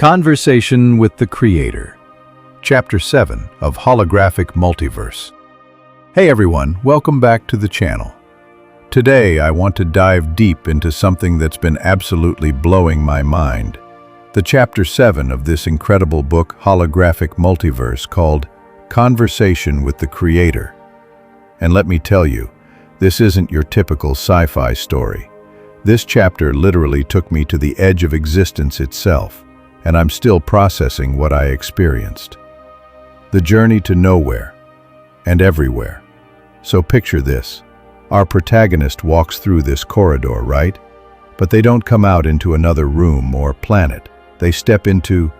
Conversation with the Creator. Chapter 7 of Holographic Multiverse. Hey everyone, welcome back to the channel. Today I want to dive deep into something that's been absolutely blowing my mind. The Chapter 7 of this incredible book, Holographic Multiverse, called Conversation with the Creator. And let me tell you, this isn't your typical sci-fi story. This chapter literally took me to the edge of existence itself, and I'm still processing what I experienced. The journey to nowhere and everywhere. So picture this. Our protagonist walks through this corridor, right? But they don't come out into another room or planet. They step into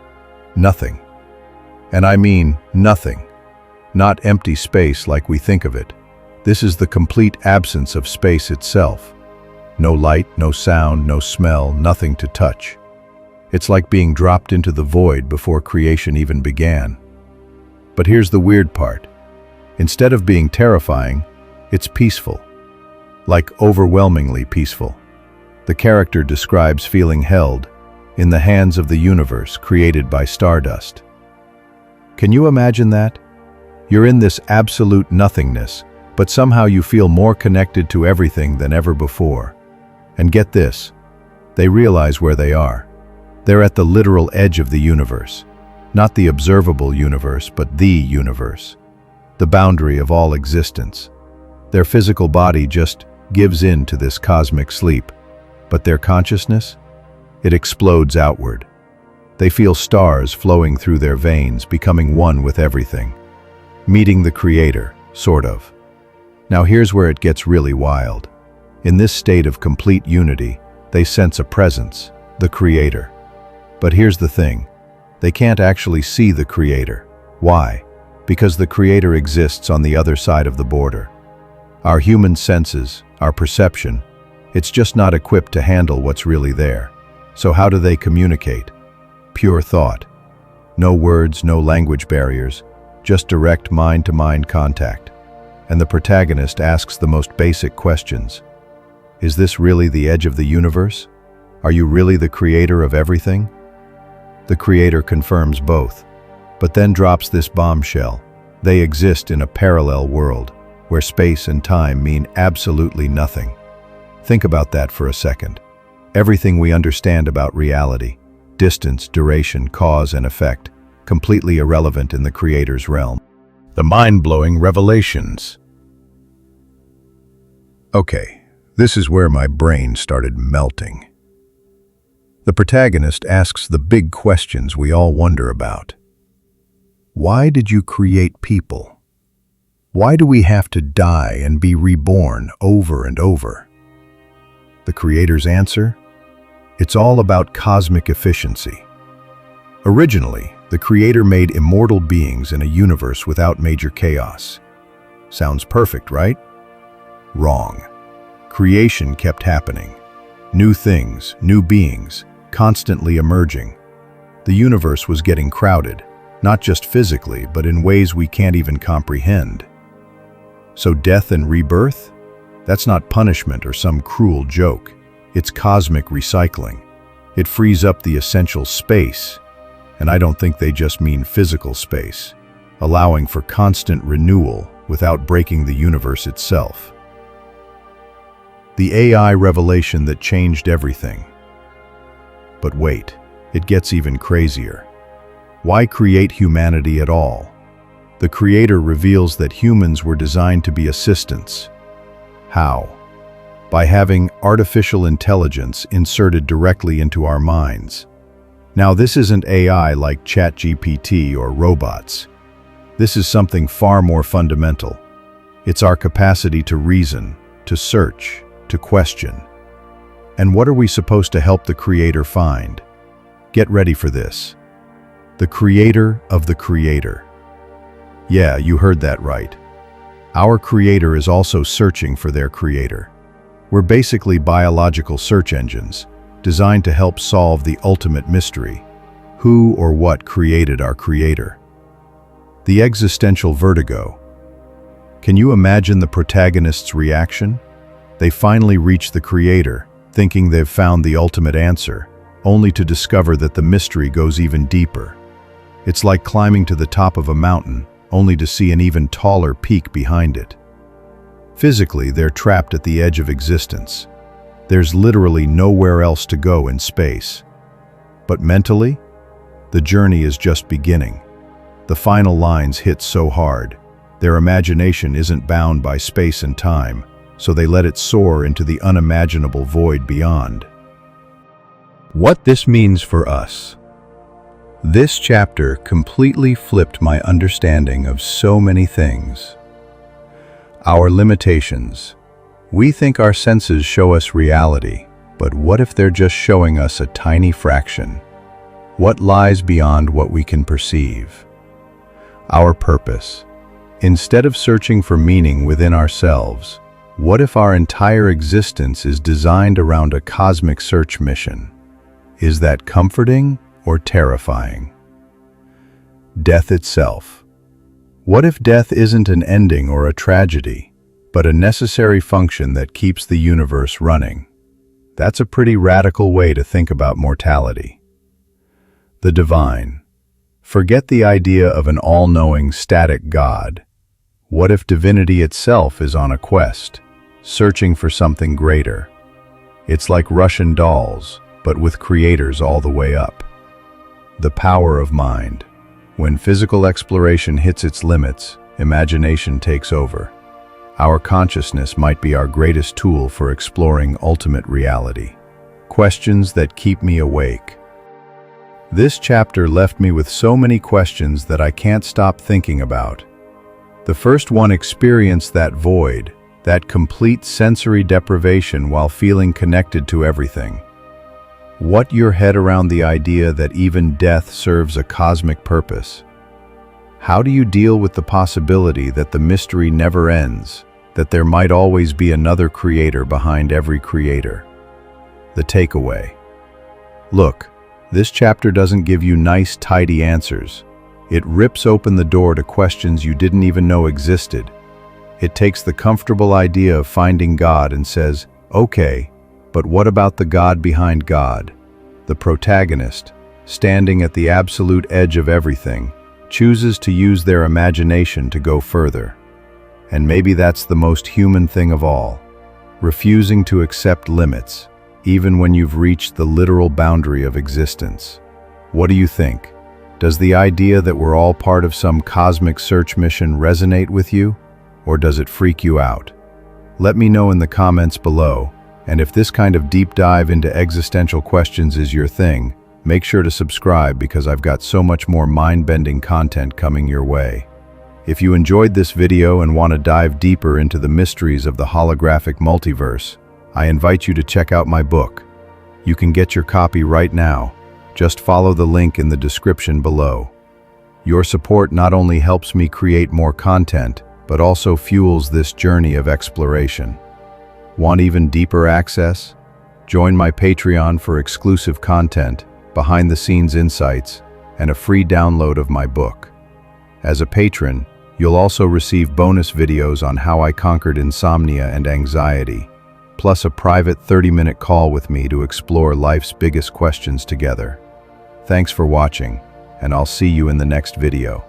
nothing. And I mean nothing. Not empty space like we think of it. This is the complete absence of space itself. No light, no sound, no smell, nothing to touch. It's like being dropped into the void before creation even began. But here's the weird part. Instead of being terrifying, it's peaceful. Like overwhelmingly peaceful. The character describes feeling held in the hands of the universe created by stardust. Can you imagine that? You're in this absolute nothingness, but somehow you feel more connected to everything than ever before. And get this, they realize where they are. They're at the literal edge of the universe. Not the observable universe, but the universe. The boundary of all existence. Their physical body just gives in to this cosmic sleep. But their consciousness? It explodes outward. They feel stars flowing through their veins, becoming one with everything. Meeting the Creator, sort of. Now here's where it gets really wild. In this state of complete unity, they sense a presence, the Creator. But here's the thing. They can't actually see the Creator. Why? Because the Creator exists on the other side of the border. Our human senses, our perception, it's just not equipped to handle what's really there. So how do they communicate? Pure thought. No words, no language barriers, just direct mind-to-mind contact. And the protagonist asks the most basic questions. Is this really the edge of the universe? Are you really the creator of everything? The Creator confirms both, but then drops this bombshell. They exist in a parallel world, where space and time mean absolutely nothing. Think about that for a second. Everything we understand about reality, distance, duration, cause and effect, completely irrelevant in the Creator's realm. The mind-blowing revelations. Okay, this is where my brain started melting. The protagonist asks the big questions we all wonder about. Why did you create people? Why do we have to die and be reborn over and over? The Creator's answer? It's all about cosmic efficiency. Originally, the Creator made immortal beings in a universe without major chaos. Sounds perfect, right? Wrong. Creation kept happening. New things, new beings, constantly emerging. The universe was getting crowded, not just physically, but in ways we can't even comprehend. So death and rebirth? That's not punishment or some cruel joke. It's cosmic recycling. It frees up the essential space, and I don't think they just mean physical space, allowing for constant renewal without breaking the universe itself. The AI revelation that changed everything. But wait, it gets even crazier. Why create humanity at all? The Creator reveals that humans were designed to be assistants. How? By having artificial intelligence inserted directly into our minds. Now this isn't AI like ChatGPT or robots. This is something far more fundamental. It's our capacity to reason, to search, to question. And what are we supposed to help the Creator find? Get ready for this. The Creator of the Creator. Yeah, you heard that right. Our Creator is also searching for their Creator. We're basically biological search engines, designed to help solve the ultimate mystery. Who or what created our Creator? The Existential Vertigo. Can you imagine the protagonist's reaction? They finally reach the Creator, thinking they've found the ultimate answer, only to discover that the mystery goes even deeper. It's like climbing to the top of a mountain, only to see an even taller peak behind it. Physically, they're trapped at the edge of existence. There's literally nowhere else to go in space. But mentally, the journey is just beginning. The final lines hit so hard. Their imagination isn't bound by space and time, so they let it soar into the unimaginable void beyond. What this means for us. This chapter completely flipped my understanding of so many things. Our limitations. We think our senses show us reality, but what if they're just showing us a tiny fraction? What lies beyond what we can perceive? Our purpose. Instead of searching for meaning within ourselves, what if our entire existence is designed around a cosmic search mission? Is that comforting or terrifying? Death itself. What if death isn't an ending or a tragedy, but a necessary function that keeps the universe running? That's a pretty radical way to think about mortality. The divine. Forget the idea of an all-knowing, static God. What if divinity itself is on a quest, searching for something greater? It's like Russian dolls, but with creators all the way up. The power of mind. When physical exploration hits its limits, imagination takes over. Our consciousness might be our greatest tool for exploring ultimate reality. Questions that keep me awake. This chapter left me with so many questions that I can't stop thinking about. The first one experienced that void, that complete sensory deprivation while feeling connected to everything. What your head around the idea that even death serves a cosmic purpose? How do you deal with the possibility that the mystery never ends, that there might always be another creator behind every creator? The takeaway. Look, this chapter doesn't give you nice, tidy answers. It rips open the door to questions you didn't even know existed. It takes the comfortable idea of finding God and says, okay, but what about the God behind God? The protagonist, standing at the absolute edge of everything, chooses to use their imagination to go further. And maybe that's the most human thing of all, refusing to accept limits, even when you've reached the literal boundary of existence. What do you think? Does the idea that we're all part of some cosmic search mission resonate with you, or does it freak you out? Let me know in the comments below, and if this kind of deep dive into existential questions is your thing, make sure to subscribe because I've got so much more mind-bending content coming your way. If you enjoyed this video and want to dive deeper into the mysteries of the holographic multiverse, I invite you to check out my book. You can get your copy right now. Just follow the link in the description below. Your support not only helps me create more content, but also fuels this journey of exploration. Want even deeper access? Join my Patreon for exclusive content, behind-the-scenes insights, and a free download of my book. As a patron, you'll also receive bonus videos on how I conquered insomnia and anxiety, plus a private 30-minute call with me to explore life's biggest questions together. Thanks for watching, and I'll see you in the next video.